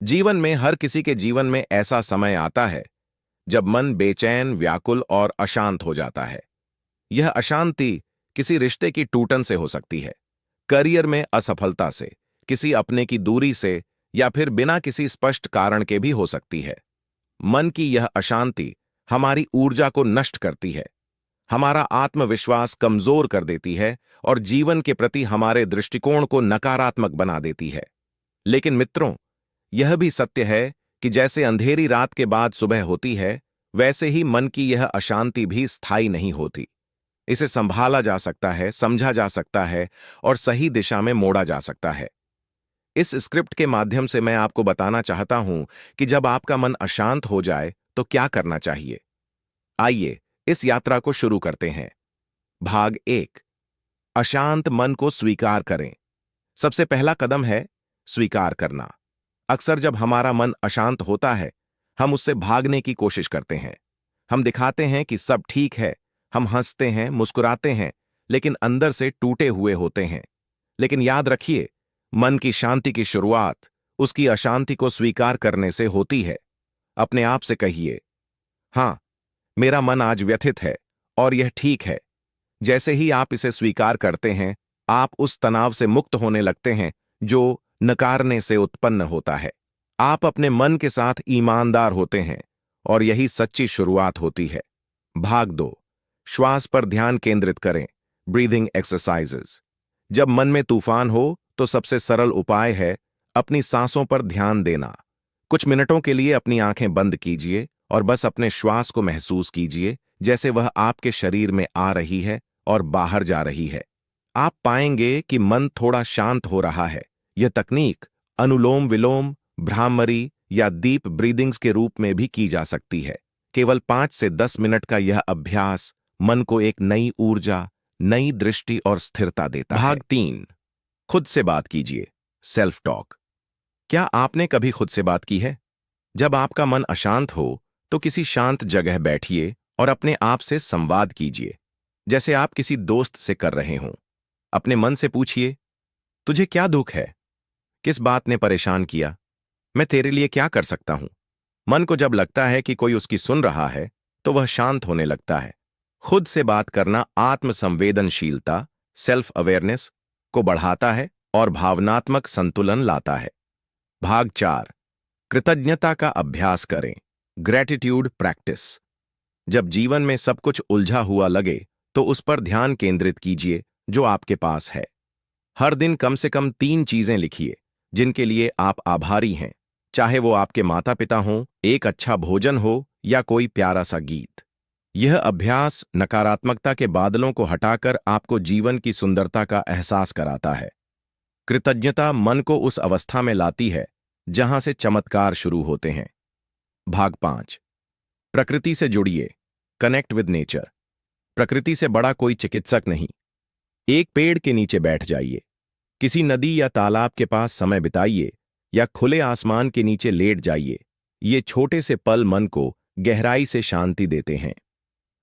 जीवन में हर किसी के जीवन में ऐसा समय आता है जब मन बेचैन, व्याकुल और अशांत हो जाता है। यह अशांति किसी रिश्ते की टूटन से हो सकती है, करियर में असफलता से, किसी अपने की दूरी से, या फिर बिना किसी स्पष्ट कारण के भी हो सकती है। मन की यह अशांति हमारी ऊर्जा को नष्ट करती है, हमारा आत्मविश्वास कमजोर कर देती है और जीवन के प्रति हमारे दृष्टिकोण को नकारात्मक बना देती है। लेकिन मित्रों, यह भी सत्य है कि जैसे अंधेरी रात के बाद सुबह होती है, वैसे ही मन की यह अशांति भी स्थायी नहीं होती। इसे संभाला जा सकता है, समझा जा सकता है और सही दिशा में मोड़ा जा सकता है। इस स्क्रिप्ट के माध्यम से मैं आपको बताना चाहता हूं कि जब आपका मन अशांत हो जाए तो क्या करना चाहिए। आइए इस यात्रा को शुरू करते हैं। भाग 1। अशांत मन को स्वीकार करें। सबसे पहला कदम है स्वीकार करना। अक्सर जब हमारा मन अशांत होता है, हम उससे भागने की कोशिश करते हैं। हम दिखाते हैं कि सब ठीक है, हम हंसते हैं, मुस्कुराते हैं, लेकिन अंदर से टूटे हुए होते हैं। लेकिन याद रखिए, मन की शांति की शुरुआत उसकी अशांति को स्वीकार करने से होती है। अपने आप से कहिए, हाँ, मेरा मन आज व्यथित है और यह ठीक है। जैसे ही आप इसे स्वीकार करते हैं, आप उस तनाव से मुक्त होने लगते हैं जो नकारने से उत्पन्न होता है। आप अपने मन के साथ ईमानदार होते हैं और यही सच्ची शुरुआत होती है। भाग 2। श्वास पर ध्यान केंद्रित करें। Breathing exercises. जब मन में तूफान हो तो सबसे सरल उपाय है अपनी सांसों पर ध्यान देना। कुछ मिनटों के लिए अपनी आंखें बंद कीजिए और बस अपने श्वास को महसूस कीजिए, जैसे वह आपके शरीर में आ रही है और बाहर जा रही है। आप पाएंगे कि मन थोड़ा शांत हो रहा है। यह तकनीक अनुलोम विलोम, भ्रामरी या डीप ब्रीदिंग्स के रूप में भी की जा सकती है। केवल 5 से 10 मिनट का यह अभ्यास मन को एक नई ऊर्जा, नई दृष्टि और स्थिरता देता है। भाग 3। खुद से बात कीजिए। Self talk. क्या आपने कभी खुद से बात की है? जब आपका मन अशांत हो तो किसी शांत जगह बैठिए और अपने आप से संवाद कीजिए, जैसे आप किसी दोस्त से कर रहे हों। अपने मन से पूछिए, तुझे क्या दुख है? किस बात ने परेशान किया? मैं तेरे लिए क्या कर सकता हूं? मन को जब लगता है कि कोई उसकी सुन रहा है, तो वह शांत होने लगता है। खुद से बात करना आत्मसंवेदनशीलता, सेल्फ अवेयरनेस को बढ़ाता है और भावनात्मक संतुलन लाता है। भाग 4। कृतज्ञता का अभ्यास करें। Gratitude practice. जब जीवन में सब कुछ उलझा हुआ लगे, तो उस पर ध्यान केंद्रित कीजिए जो आपके पास है। हर दिन कम से कम 3 चीजें लिखिए जिनके लिए आप आभारी हैं, चाहे वो आपके माता पिता हों, एक अच्छा भोजन हो या कोई प्यारा सा गीत। यह अभ्यास नकारात्मकता के बादलों को हटाकर आपको जीवन की सुंदरता का एहसास कराता है। कृतज्ञता मन को उस अवस्था में लाती है जहां से चमत्कार शुरू होते हैं। भाग 5। प्रकृति से जुड़िए। Connect with nature. प्रकृति से बड़ा कोई चिकित्सक नहीं। एक पेड़ के नीचे बैठ जाइए, किसी नदी या तालाब के पास समय बिताइए या खुले आसमान के नीचे लेट जाइए। ये छोटे से पल मन को गहराई से शांति देते हैं।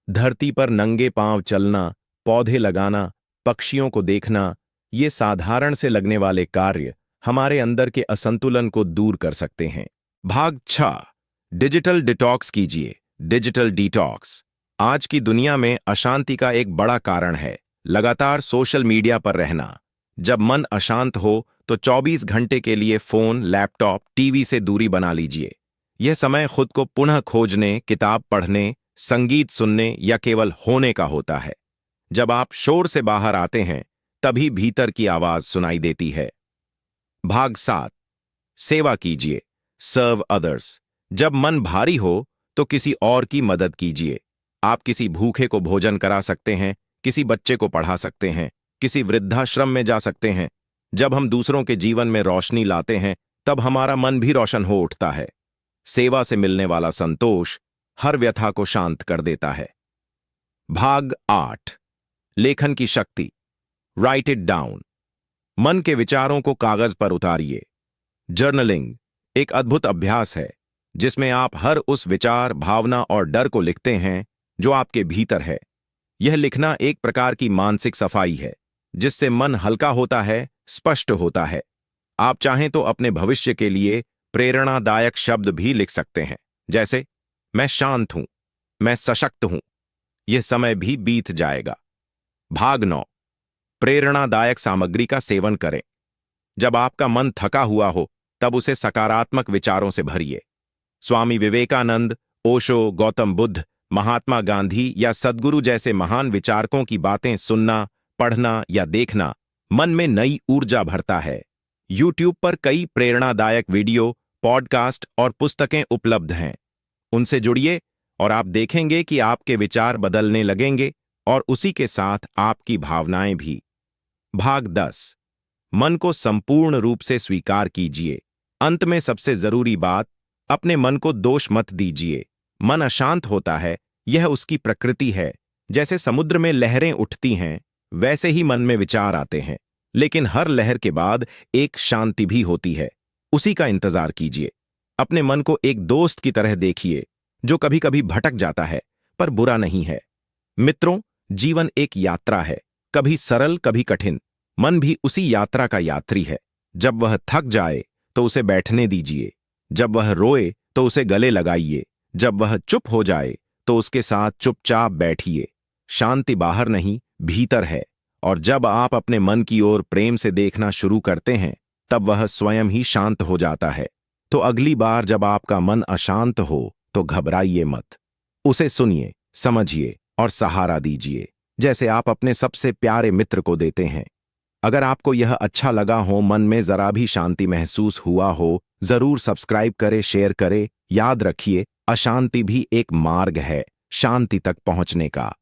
धरती पर नंगे पांव चलना, पौधे लगाना, पक्षियों को देखना, ये साधारण से लगने वाले कार्य हमारे अंदर के असंतुलन को दूर कर सकते हैं। भाग 6। डिजिटल डिटॉक्स कीजिए। डिजिटल डिटॉक्स आज की दुनिया में अशांति का एक बड़ा कारण है। लगातार सोशल मीडिया पर रहना। जब मन अशांत हो तो 24 घंटे के लिए फोन, लैपटॉप, टीवी से दूरी बना लीजिए। यह समय खुद को पुनः खोजने, किताब पढ़ने, संगीत सुनने या केवल होने का होता है। जब आप शोर से बाहर आते हैं, तभी भीतर की आवाज सुनाई देती है। भाग 7। सेवा कीजिए। Serve others. जब मन भारी हो तो किसी और की मदद कीजिए। आप किसी भूखे को भोजन करा सकते हैं, किसी बच्चे को पढ़ा सकते हैं, किसी वृद्धाश्रम में जा सकते हैं। जब हम दूसरों के जीवन में रोशनी लाते हैं, तब हमारा मन भी रोशन हो उठता है। सेवा से मिलने वाला संतोष हर व्यथा को शांत कर देता है। भाग 8। लेखन की शक्ति। Right it down. मन के विचारों को कागज पर उतारिए। जर्नलिंग एक अद्भुत अभ्यास है जिसमें आप हर उस विचार, भावना और डर को लिखते हैं जो आपके भीतर है। यह लिखना एक प्रकार की मानसिक सफाई है, जिससे मन हल्का होता है, स्पष्ट होता है। आप चाहें तो अपने भविष्य के लिए प्रेरणादायक शब्द भी लिख सकते हैं, जैसे मैं शांत हूं, मैं सशक्त हूं, यह समय भी बीत जाएगा। भाग 9। प्रेरणादायक सामग्री का सेवन करें। जब आपका मन थका हुआ हो तब उसे सकारात्मक विचारों से भरिए। स्वामी विवेकानंद, ओशो, गौतम बुद्ध, महात्मा गांधी या सद्गुरु जैसे महान विचारकों की बातें सुनना, पढ़ना या देखना मन में नई ऊर्जा भरता है। यूट्यूब पर कई प्रेरणादायक वीडियो, पॉडकास्ट और पुस्तकें उपलब्ध हैं। उनसे जुड़िए और आप देखेंगे कि आपके विचार बदलने लगेंगे और उसी के साथ आपकी भावनाएं भी। भाग 10। मन को संपूर्ण रूप से स्वीकार कीजिए। अंत में सबसे जरूरी बात, अपने मन को दोष मत दीजिए। मन अशांत होता है, यह उसकी प्रकृति है। जैसे समुद्र में लहरें उठती हैं, वैसे ही मन में विचार आते हैं। लेकिन हर लहर के बाद एक शांति भी होती है, उसी का इंतजार कीजिए। अपने मन को एक दोस्त की तरह देखिए, जो कभी कभी भटक जाता है पर बुरा नहीं है। मित्रों, जीवन एक यात्रा है, कभी सरल कभी कठिन। मन भी उसी यात्रा का यात्री है। जब वह थक जाए तो उसे बैठने दीजिए, जब वह रोए तो उसे गले लगाइए, जब वह चुप हो जाए तो उसके साथ चुपचाप बैठिए। शांति बाहर नहीं, भीतर है, और जब आप अपने मन की ओर प्रेम से देखना शुरू करते हैं तब वह स्वयं ही शांत हो जाता है। तो अगली बार जब आपका मन अशांत हो तो घबराइए मत। उसे सुनिए, समझिए और सहारा दीजिए, जैसे आप अपने सबसे प्यारे मित्र को देते हैं। अगर आपको यह अच्छा लगा हो, मन में जरा भी शांति महसूस हुआ हो, जरूर सब्सक्राइब करें, शेयर करें। याद रखिए, अशांति भी एक मार्ग है शांति तक पहुंचने का।